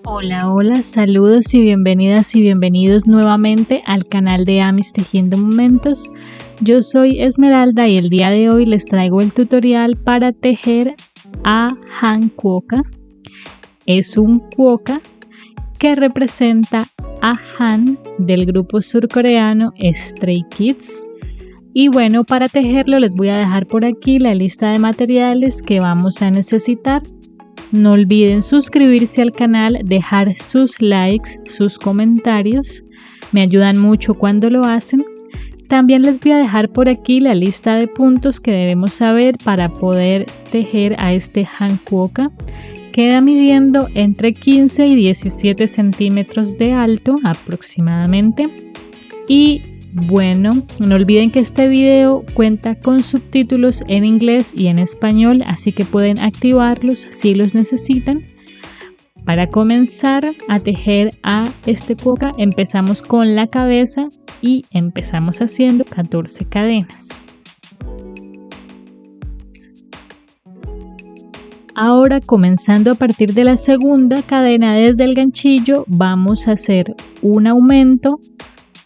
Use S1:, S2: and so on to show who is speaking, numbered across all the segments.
S1: Hola, hola, saludos y bienvenidas y bienvenidos nuevamente al canal de Amis Tejiendo Momentos. Yo soy Esmeralda y el día de hoy les traigo el tutorial para tejer a Han Quokka. Es un quokka que representa a Han del grupo surcoreano Stray Kids. Y bueno, para tejerlo les voy a dejar por aquí la lista de materiales que vamos a necesitar. No olviden suscribirse al canal, dejar sus likes, sus comentarios, me ayudan mucho cuando lo hacen. También les voy a dejar por aquí la lista de puntos que debemos saber para poder tejer a este Han Quokka. Queda midiendo entre 15 y 17 centímetros de alto aproximadamente. Y bueno, no olviden que este video cuenta con subtítulos en inglés y en español, así que pueden activarlos si los necesitan. Para comenzar a tejer a este quokka, empezamos con la cabeza y empezamos haciendo 14 cadenas. Ahora, comenzando a partir de la segunda cadena desde el ganchillo, vamos a hacer un aumento,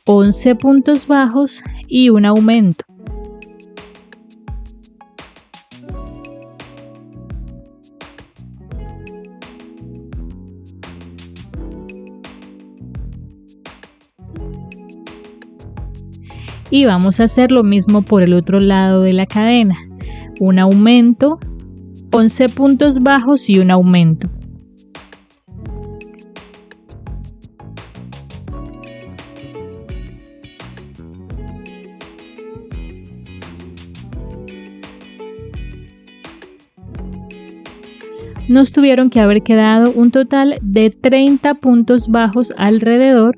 S1: 11 puntos bajos y un aumento. Y vamos a hacer lo mismo por el otro lado de la cadena. Un aumento, 11 puntos bajos y un aumento. Nos tuvieron que haber quedado un total de 30 puntos bajos alrededor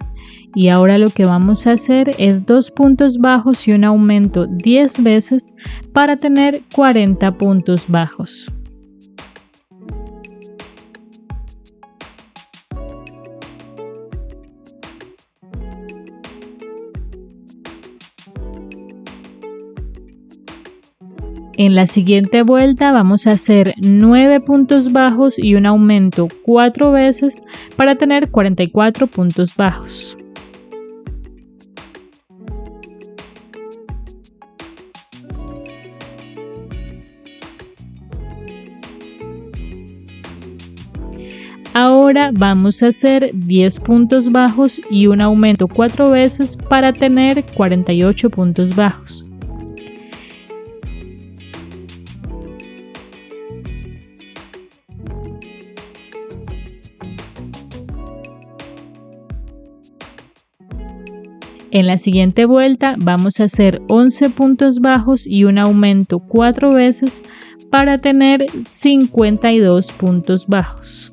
S1: y ahora lo que vamos a hacer es 2 puntos bajos y un aumento 10 veces para tener 40 puntos bajos. En la siguiente vuelta vamos a hacer 9 puntos bajos y un aumento 4 veces para tener 44 puntos bajos. Ahora vamos a hacer 10 puntos bajos y un aumento 4 veces para tener 48 puntos bajos. En la siguiente vuelta vamos a hacer 11 puntos bajos y un aumento 4 veces para tener 52 puntos bajos.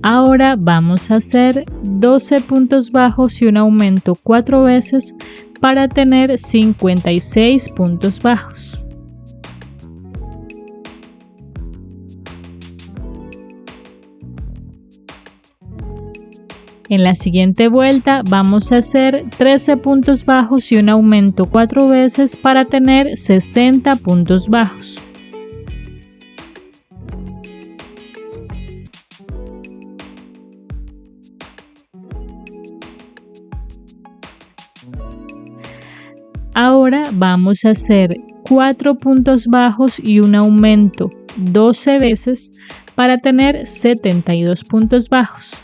S1: Ahora vamos a hacer 12 puntos bajos y un aumento 4 veces para tener 56 puntos bajos. En la siguiente vuelta vamos a hacer 13 puntos bajos y un aumento 4 veces para tener 60 puntos bajos. Ahora vamos a hacer 4 puntos bajos y un aumento 12 veces para tener 72 puntos bajos.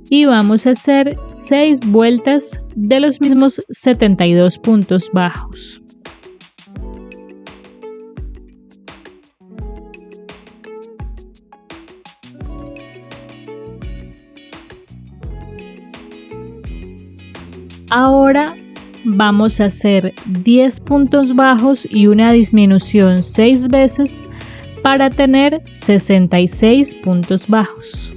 S1: Y vamos a hacer 6 vueltas de los mismos 72 puntos bajos. Ahora vamos a hacer 10 puntos bajos y una disminución 6 veces para tener 66 puntos bajos.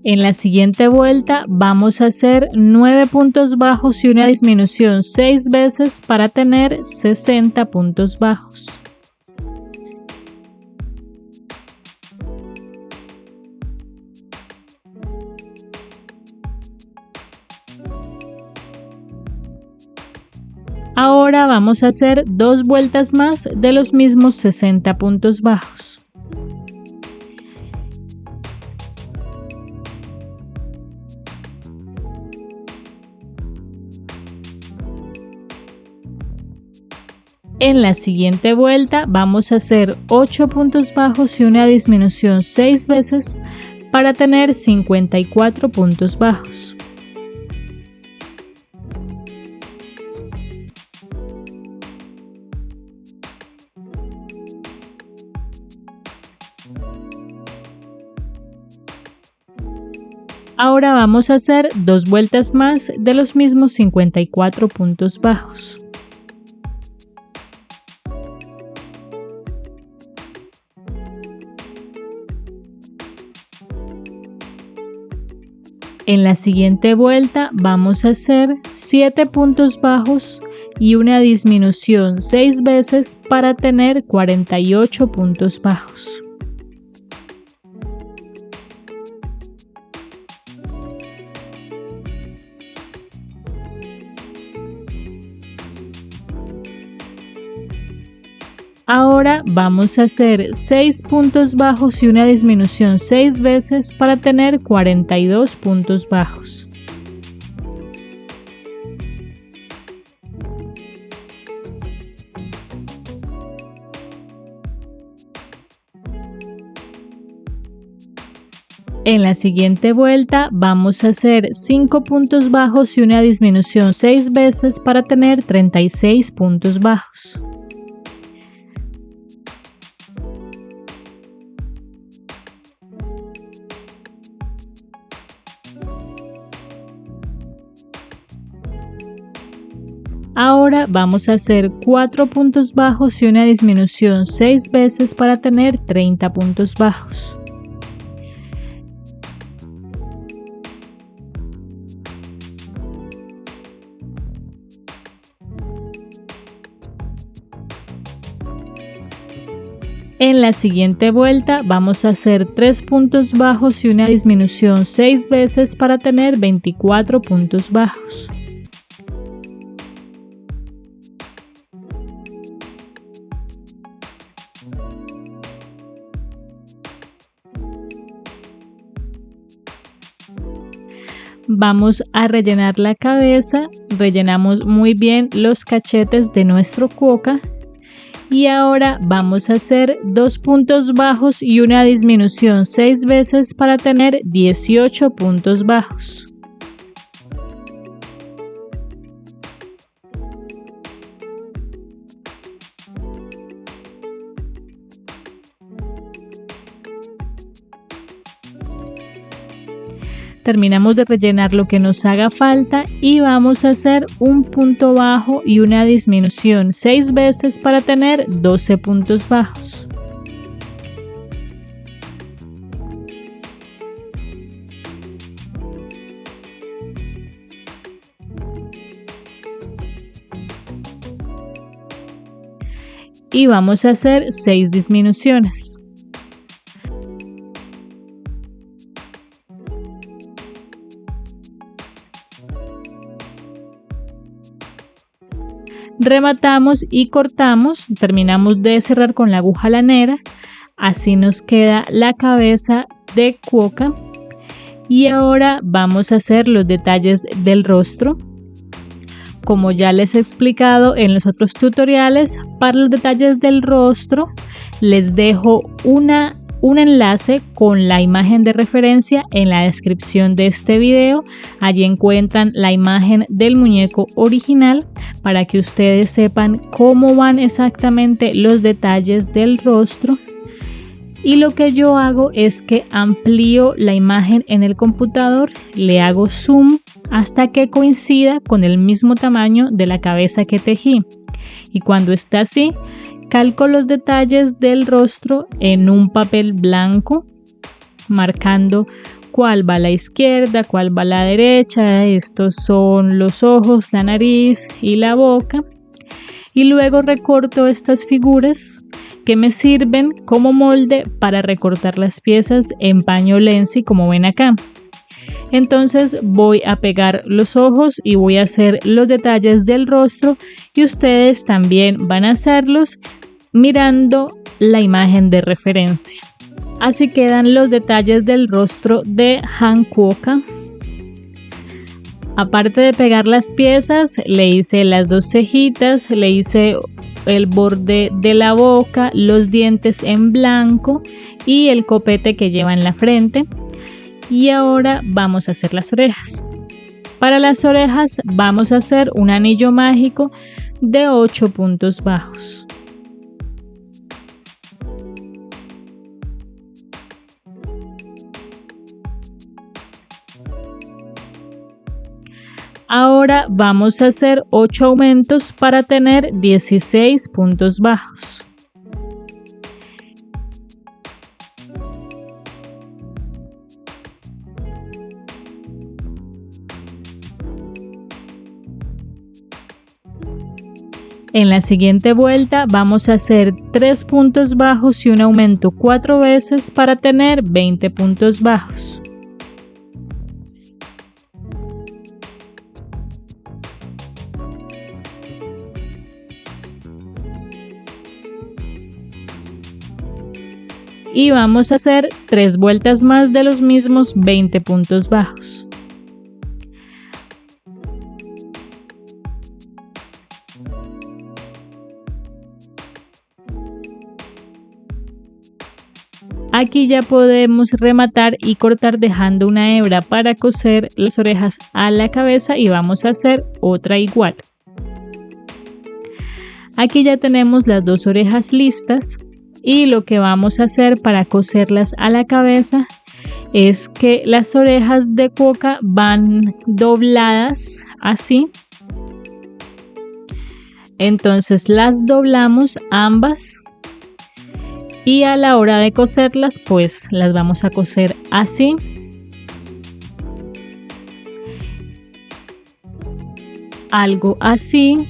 S1: En la siguiente vuelta vamos a hacer 9 puntos bajos y una disminución 6 veces para tener 60 puntos bajos. Ahora vamos a hacer 2 vueltas más de los mismos 60 puntos bajos. En la siguiente vuelta vamos a hacer 8 puntos bajos y una disminución 6 veces para tener 54 puntos bajos. Ahora vamos a hacer 2 vueltas más de los mismos 54 puntos bajos. En la siguiente vuelta vamos a hacer 7 puntos bajos y una disminución 6 veces para tener 48 puntos bajos. Ahora vamos a hacer 6 puntos bajos y una disminución 6 veces para tener 42 puntos bajos. En la siguiente vuelta vamos a hacer 5 puntos bajos y una disminución 6 veces para tener 36 puntos bajos. Ahora vamos a hacer 4 puntos bajos y una disminución 6 veces para tener 30 puntos bajos. En la siguiente vuelta vamos a hacer 3 puntos bajos y una disminución 6 veces para tener 24 puntos bajos. Vamos a rellenar la cabeza, rellenamos muy bien los cachetes de nuestro cuoca y ahora vamos a hacer 2 puntos bajos y una disminución 6 veces para tener 18 puntos bajos. Terminamos de rellenar lo que nos haga falta y vamos a hacer un punto bajo y una disminución 6 veces para tener 12 puntos bajos. Y vamos a hacer 6 disminuciones. Rematamos y cortamos, terminamos de cerrar con la aguja lanera, así nos queda la cabeza de cuoca. Y ahora vamos a hacer los detalles del rostro. Como ya les he explicado en los otros tutoriales, para los detalles del rostro les dejo un enlace con la imagen de referencia en la descripción de este video. Allí encuentran la imagen del muñeco original para que ustedes sepan cómo van exactamente los detalles del rostro. Y lo que yo hago es que amplío la imagen en el computador, le hago zoom hasta que coincida con el mismo tamaño de la cabeza que tejí. Y cuando está así, calco los detalles del rostro en un papel blanco, marcando cuál va a la izquierda, cuál va a la derecha. Estos son los ojos, la nariz y la boca. Y luego recorto estas figuras que me sirven como molde para recortar las piezas en paño Lenzi, como ven acá. Entonces voy a pegar los ojos y voy a hacer los detalles del rostro, y ustedes también van a hacerlos mirando la imagen de referencia. Así quedan los detalles del rostro de Han Kuo-ka. Aparte de pegar las piezas, le hice las dos cejitas, le hice el borde de la boca, los dientes en blanco y el copete que lleva en la frente. Y ahora vamos a hacer las orejas. Para las orejas vamos a hacer un anillo mágico de 8 puntos bajos. Ahora vamos a hacer 8 aumentos para tener 16 puntos bajos. En la siguiente vuelta vamos a hacer 3 puntos bajos y un aumento 4 veces para tener 20 puntos bajos. Y vamos a hacer 3 vueltas más de los mismos 20 puntos bajos. Aquí ya podemos rematar y cortar dejando una hebra para coser las orejas a la cabeza, y vamos a hacer otra igual. Aquí ya tenemos las dos orejas listas, y lo que vamos a hacer para coserlas a la cabeza es que las orejas de Kuo-ka van dobladas así. Entonces las doblamos ambas. Y a la hora de coserlas, pues las vamos a coser así. Algo así.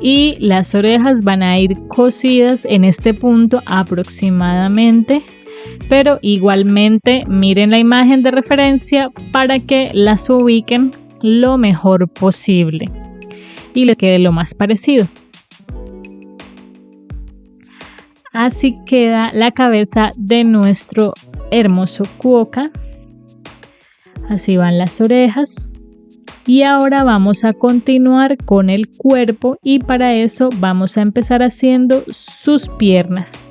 S1: Y las orejas van a ir cosidas en este punto aproximadamente. Pero igualmente miren la imagen de referencia para que las ubiquen lo mejor posible y les quede lo más parecido. Así queda la cabeza de nuestro hermoso Kuo-ka. Así van las orejas. Y ahora vamos a continuar con el cuerpo, y para eso vamos a empezar haciendo sus piernas.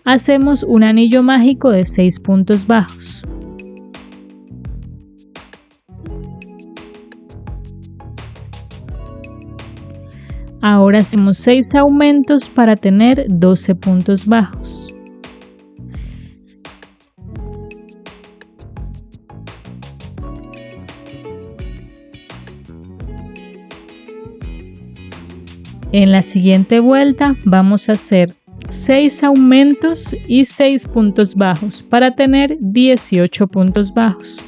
S1: Hacemos un anillo mágico de 6 puntos bajos. Ahora hacemos 6 aumentos para tener 12 puntos bajos. En la siguiente vuelta vamos a hacer 6 aumentos y 6 puntos bajos para tener 18 puntos bajos.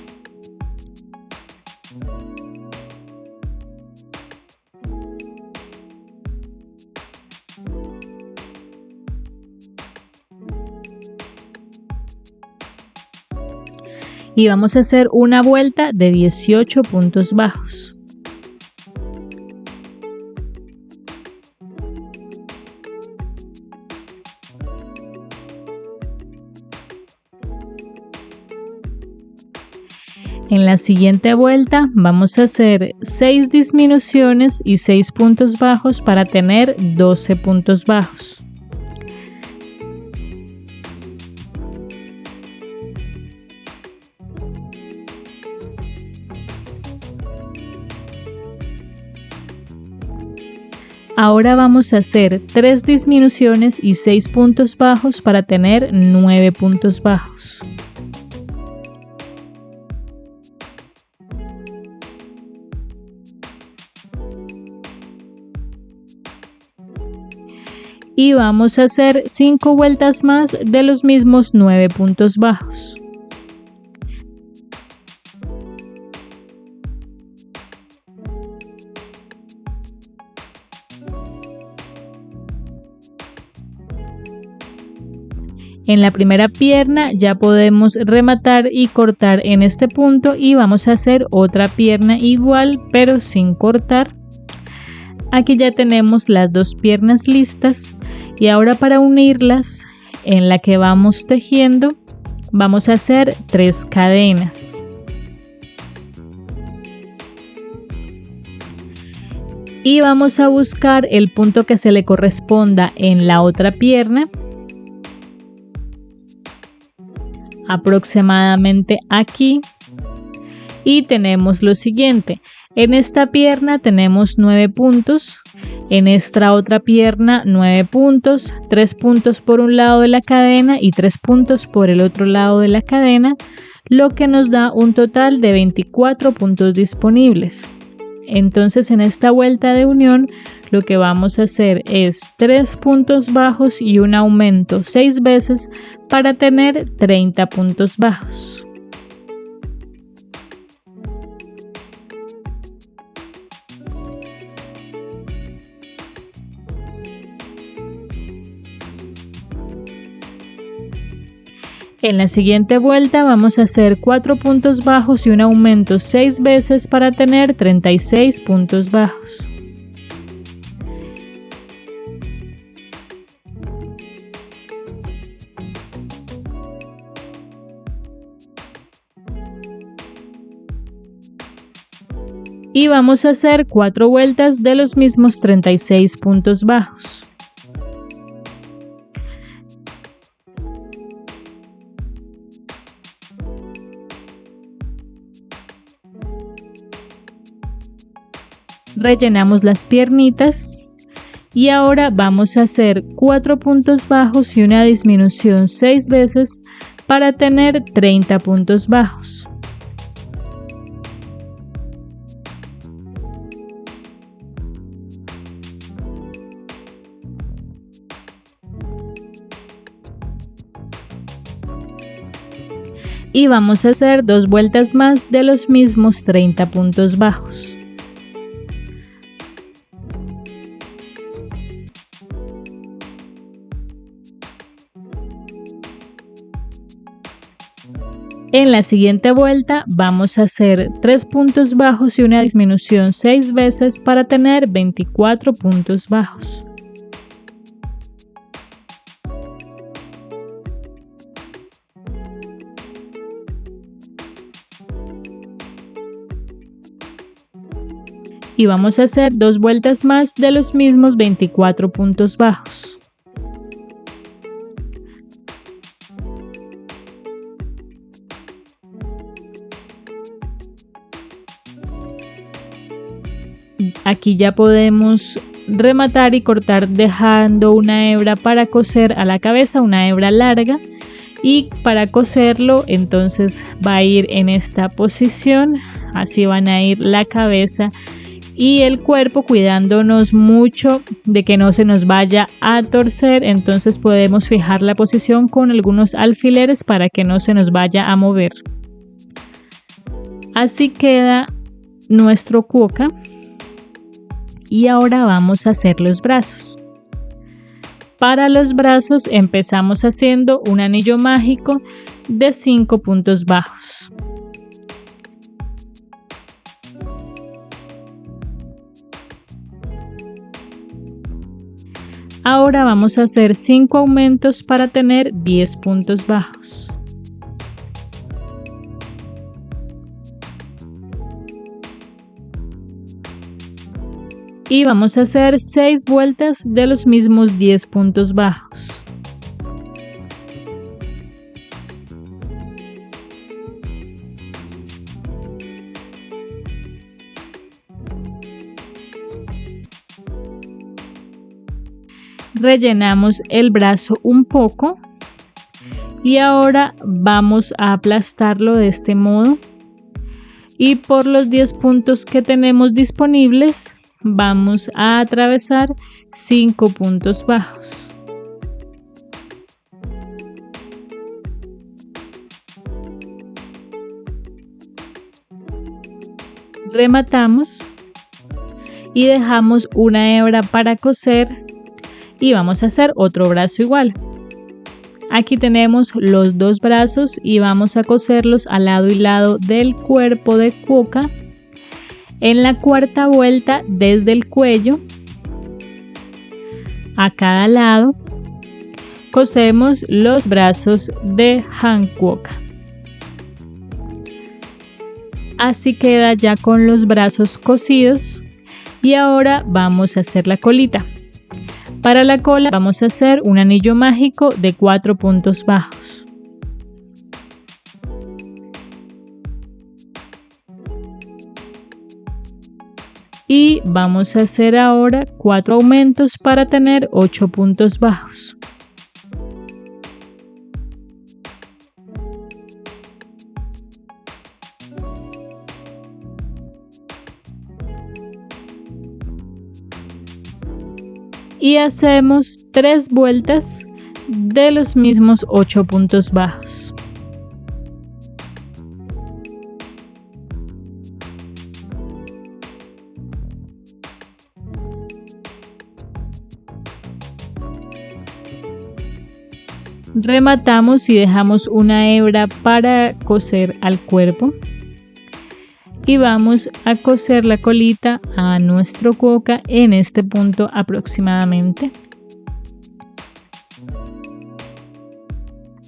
S1: Y vamos a hacer una vuelta de 18 puntos bajos. En la siguiente vuelta vamos a hacer 6 disminuciones y 6 puntos bajos para tener 12 puntos bajos. Ahora vamos a hacer 3 disminuciones y 6 puntos bajos para tener 9 puntos bajos. y vamos a hacer 5 vueltas más de los mismos 9 puntos bajos. En la primera pierna ya podemos rematar y cortar en este punto y vamos a hacer otra pierna igual pero sin cortar. Aquí ya tenemos las dos piernas listas y ahora para unirlas en la que vamos tejiendo vamos a hacer 3 cadenas. Y vamos a buscar el punto que se le corresponda en la otra pierna, aproximadamente aquí, y tenemos lo siguiente. En esta pierna tenemos 9 puntos, en esta otra pierna 9 puntos, 3 puntos por un lado de la cadena y 3 puntos por el otro lado de la cadena, lo que nos da un total de 24 puntos disponibles. Entonces en esta vuelta de unión lo que vamos a hacer es 3 puntos bajos y un aumento 6 veces para tener 30 puntos bajos. En la siguiente vuelta vamos a hacer 4 puntos bajos y un aumento 6 veces para tener 36 puntos bajos. Y vamos a hacer 4 vueltas de los mismos 36 puntos bajos. Rellenamos las piernitas y ahora vamos a hacer 4 puntos bajos y una disminución 6 veces para tener 30 puntos bajos. Y vamos a hacer 2 vueltas más de los mismos 30 puntos bajos. En la siguiente vuelta vamos a hacer 3 puntos bajos y una disminución 6 veces para tener 24 puntos bajos. Y vamos a hacer 2 vueltas más de los mismos 24 puntos bajos. Aquí ya podemos rematar y cortar dejando una hebra para coser a la cabeza, una hebra larga, y para coserlo entonces va a ir en esta posición, así van a ir la cabeza y el cuerpo, cuidándonos mucho de que no se nos vaya a torcer. Entonces podemos fijar la posición con algunos alfileres para que no se nos vaya a mover. Así queda nuestro cuoca. Y ahora vamos a hacer los brazos. Para los brazos empezamos haciendo un anillo mágico de 5 puntos bajos. Ahora vamos a hacer 5 aumentos para tener 10 puntos bajos. Y vamos a hacer 6 vueltas de los mismos 10 puntos bajos. Rellenamos el brazo un poco y ahora vamos a aplastarlo de este modo, y por los 10 puntos que tenemos disponibles vamos a atravesar 5 puntos bajos. Rematamos y dejamos una hebra para coser y vamos a hacer otro brazo igual. Aquí tenemos los dos brazos y vamos a coserlos al lado y lado del cuerpo de cuoca. En la cuarta vuelta desde el cuello a cada lado cosemos los brazos de hankwok. Así queda ya con los brazos cosidos y ahora vamos a hacer la colita. Para la cola vamos a hacer un anillo mágico de 4 puntos bajos. Y vamos a hacer ahora 4 aumentos para tener 8 puntos bajos. Y hacemos 3 vueltas de los mismos 8 puntos bajos. Rematamos y dejamos una hebra para coser al cuerpo. Y vamos a coser la colita a nuestro cuoca en este punto aproximadamente.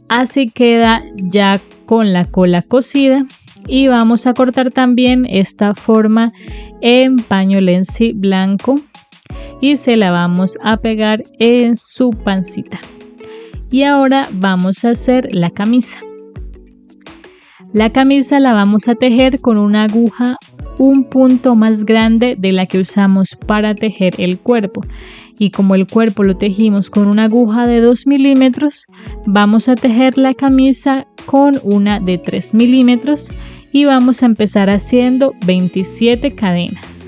S1: Así queda ya con la cola cosida y vamos a cortar también esta forma en paño lenzi blanco y se la vamos a pegar en su pancita. Y ahora vamos a hacer la camisa. La camisa la vamos a tejer con una aguja un punto más grande de la que usamos para tejer el cuerpo. Y como el cuerpo lo tejimos con una aguja de 2 milímetros, vamos a tejer la camisa con una de 3 milímetros y vamos a empezar haciendo 27 cadenas.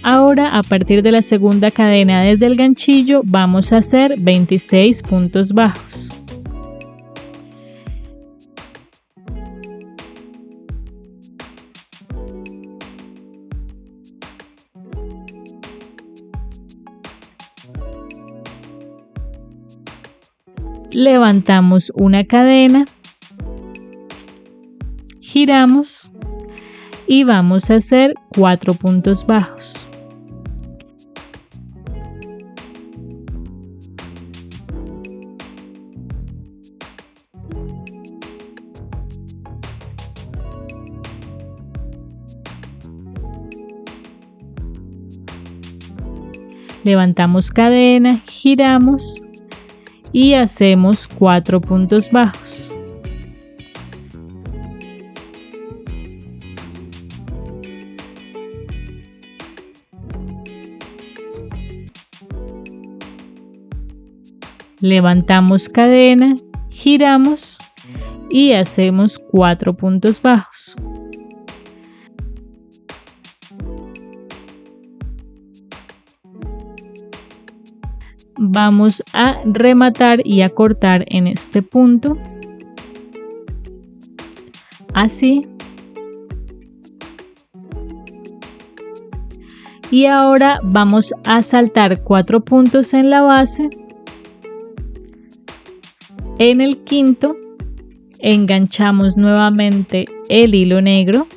S1: Ahora, a partir de la segunda cadena desde el ganchillo, vamos a hacer 26 puntos bajos. Levantamos una cadena, giramos y vamos a hacer 4 puntos bajos. Levantamos cadena, giramos y hacemos 4 puntos bajos. Levantamos cadena, giramos y hacemos 4 puntos bajos. Vamos a rematar y a cortar en este punto, así. Y ahora vamos a saltar 4 puntos en la base. En el quinto enganchamos nuevamente el hilo negro.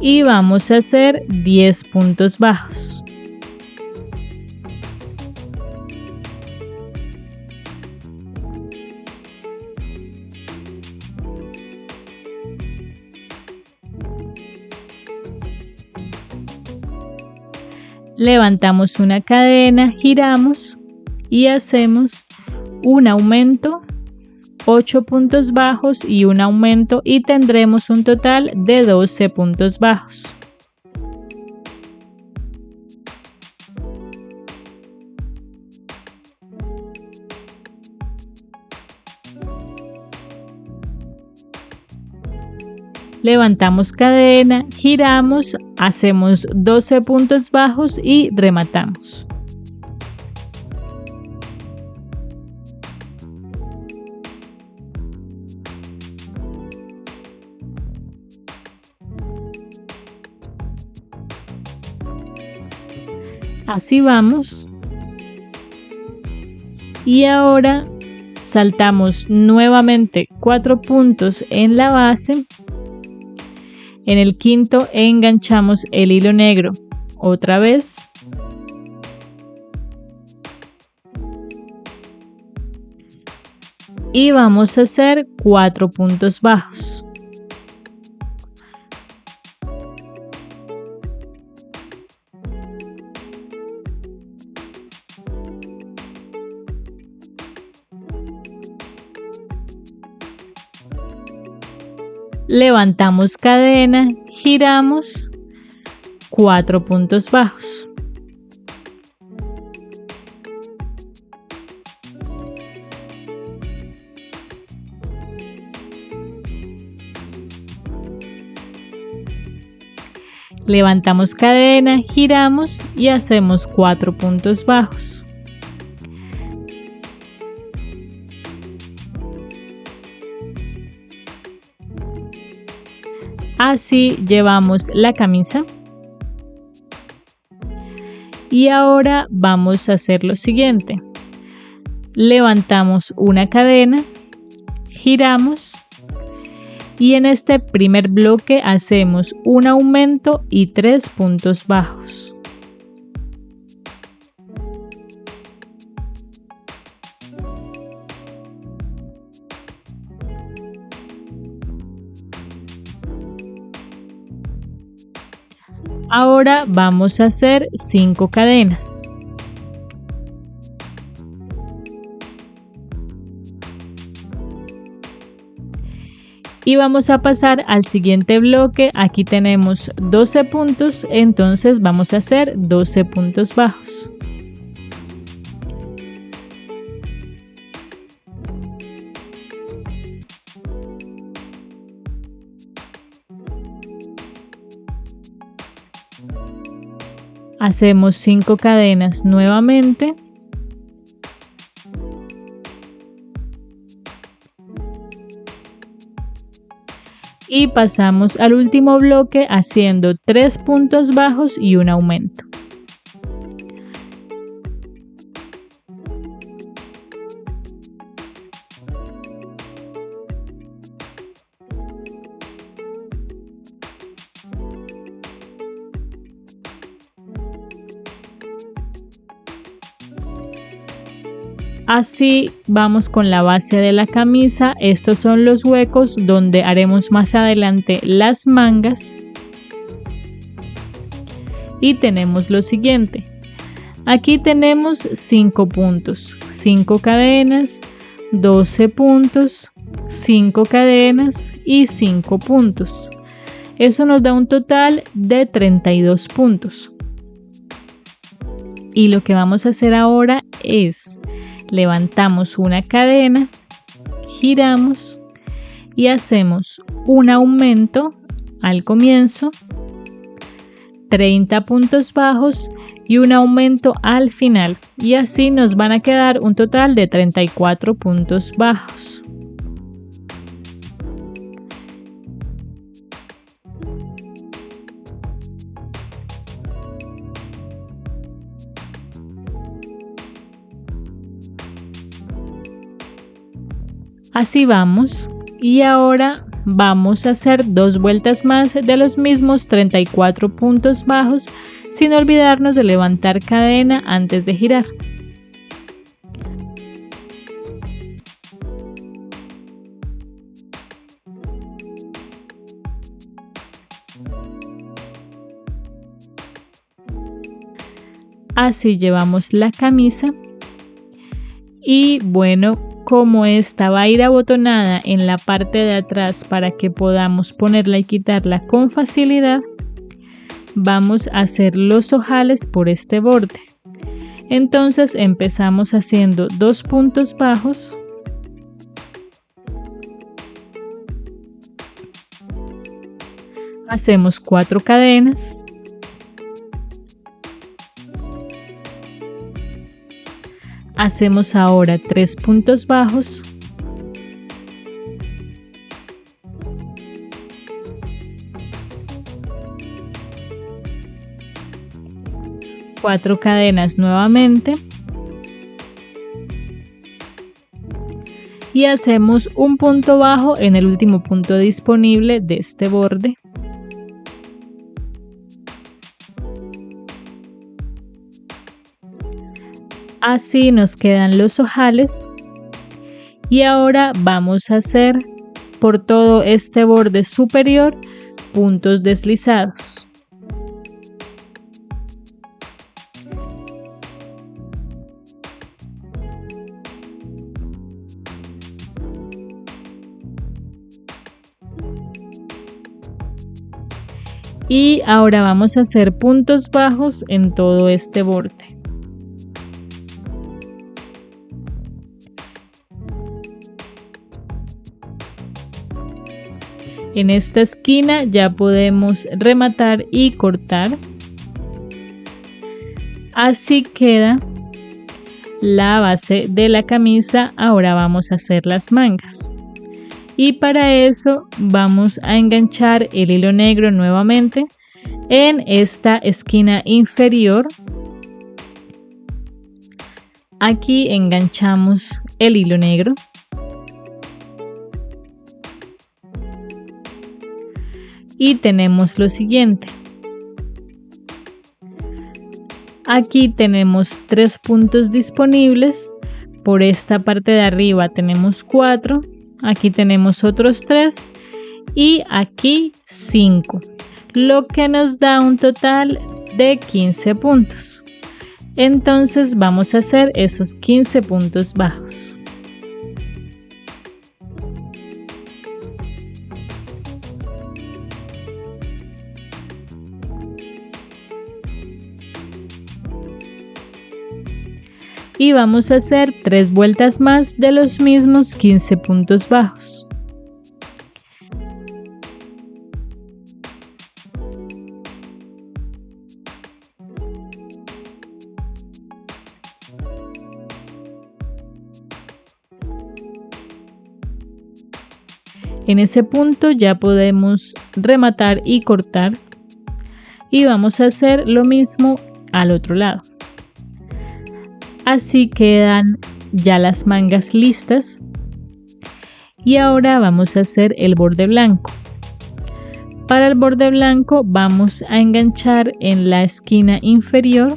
S1: Y vamos a hacer 10 puntos bajos. Levantamos una cadena, giramos y hacemos un aumento, 8 puntos bajos y un aumento y tendremos un total de 12 puntos bajos. Levantamos cadena, giramos, hacemos 12 puntos bajos y rematamos. Así vamos. Y ahora saltamos nuevamente 4 puntos en la base. En el quinto enganchamos el hilo negro otra vez. Y vamos a hacer 4 puntos bajos. Levantamos cadena, giramos, 4 puntos bajos. Levantamos cadena, giramos y hacemos 4 puntos bajos. Así llevamos la camisa. Y ahora vamos a hacer lo siguiente. Levantamos una cadena, giramos y en este primer bloque hacemos un aumento y 3 puntos bajos. Ahora vamos a hacer 5 cadenas. Y vamos a pasar al siguiente bloque. Aquí tenemos 12 puntos, entonces vamos a hacer 12 puntos bajos. Hacemos 5 cadenas nuevamente. Y pasamos al último bloque haciendo 3 puntos bajos y un aumento. Así vamos con la base de la camisa. Estos son los huecos donde haremos más adelante las mangas. Y tenemos lo siguiente. Aquí tenemos 5 puntos, 5 cadenas, 12 puntos, 5 cadenas y 5 puntos. Eso nos da un total de 32 puntos. Y lo que vamos a hacer ahora es levantamos una cadena, giramos y hacemos un aumento al comienzo, 30 puntos bajos y un aumento al final. Y así nos van a quedar un total de 34 puntos bajos. Así vamos y ahora vamos a hacer 2 vueltas más de los mismos 34 puntos bajos sin olvidarnos de levantar cadena antes de girar. Así llevamos la camisa y bueno, como esta va a ir abotonada en la parte de atrás para que podamos ponerla y quitarla con facilidad, vamos a hacer los ojales por este borde. Entonces empezamos haciendo 2 puntos bajos, Hacemos 4 cadenas. Hacemos ahora 3 puntos bajos. Cuatro cadenas nuevamente. Y hacemos un punto bajo en el último punto disponible de este borde. Así nos quedan los ojales. Y ahora vamos a hacer por todo este borde superior puntos deslizados. Y ahora vamos a hacer puntos bajos en todo este borde. En esta esquina ya podemos rematar y cortar. Así queda la base de la camisa. Ahora vamos a hacer las mangas. Y para eso vamos a enganchar el hilo negro nuevamente en esta esquina inferior. Aquí enganchamos el hilo negro. Y tenemos lo siguiente. Aquí tenemos 3 puntos disponibles. Por esta parte de arriba tenemos 4. Aquí tenemos otros 3 y aquí 5, lo que nos da un total de 15 puntos. Entonces vamos a hacer esos 15 puntos bajos. Y vamos a hacer 3 vueltas más de los mismos 15 puntos bajos. En ese punto ya podemos rematar y cortar. Y vamos a hacer lo mismo al otro lado. Así quedan ya las mangas listas. Y ahora vamos a hacer el borde blanco. Para el borde blanco vamos a enganchar en la esquina inferior,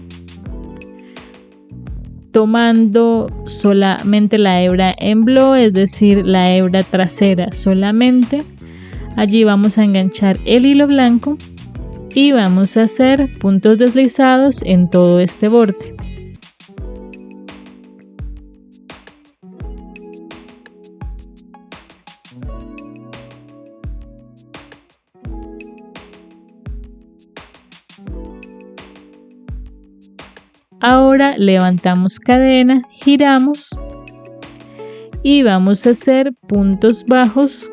S1: tomando solamente la hebra en blow, es decir, la hebra trasera solamente. Allí vamos a enganchar el hilo blanco y vamos a hacer puntos deslizados en todo este borde. Ahora levantamos cadena, giramos y vamos a hacer puntos bajos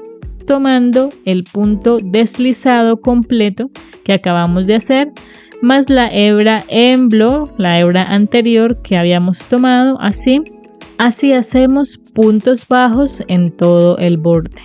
S1: tomando el punto deslizado completo que acabamos de hacer, más la hebra en blow, la hebra anterior que habíamos tomado. Así hacemos puntos bajos en todo el borde.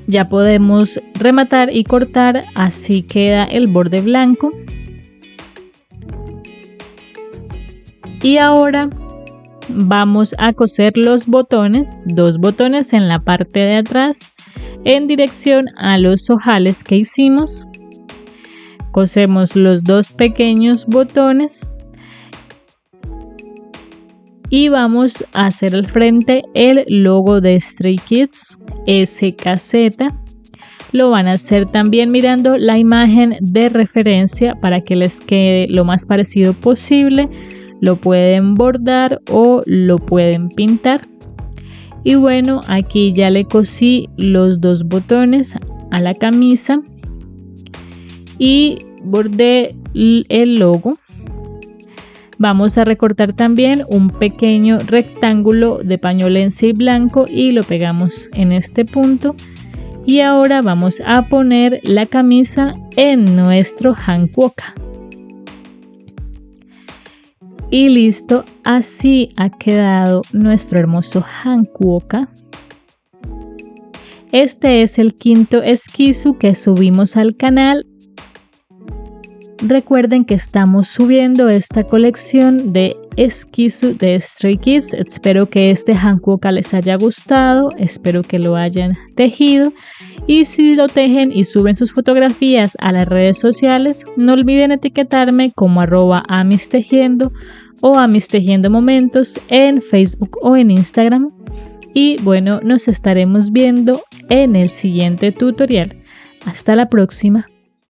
S1: Ya podemos rematar y cortar, así queda el borde blanco. Y ahora vamos a coser los botones, 2 botones en la parte de atrás en dirección a los ojales que hicimos. Cosemos los 2 pequeños botones y vamos a hacer al frente el logo de Stray Kids, SKZ. Lo van a hacer también mirando la imagen de referencia para que les quede lo más parecido posible. Lo pueden bordar o lo pueden pintar. Y bueno, aquí ya le cosí los 2 botones a la camisa y bordé el logo. Vamos a recortar también un pequeño rectángulo de pañolense y blanco y lo pegamos en este punto. Y ahora vamos a poner la camisa en nuestro hankuoka. Y listo, así ha quedado nuestro hermoso hankuoka. Este es el quinto esquizu que subimos al canal. Recuerden que estamos subiendo esta colección de esquizu de Stray Kids. Espero que este hankuoka les haya gustado, espero que lo hayan tejido. Y si lo tejen y suben sus fotografías a las redes sociales, no olviden etiquetarme como @amistejiendo o amistejiendomomentos en Facebook o en Instagram. Y bueno, nos estaremos viendo en el siguiente tutorial. Hasta la próxima.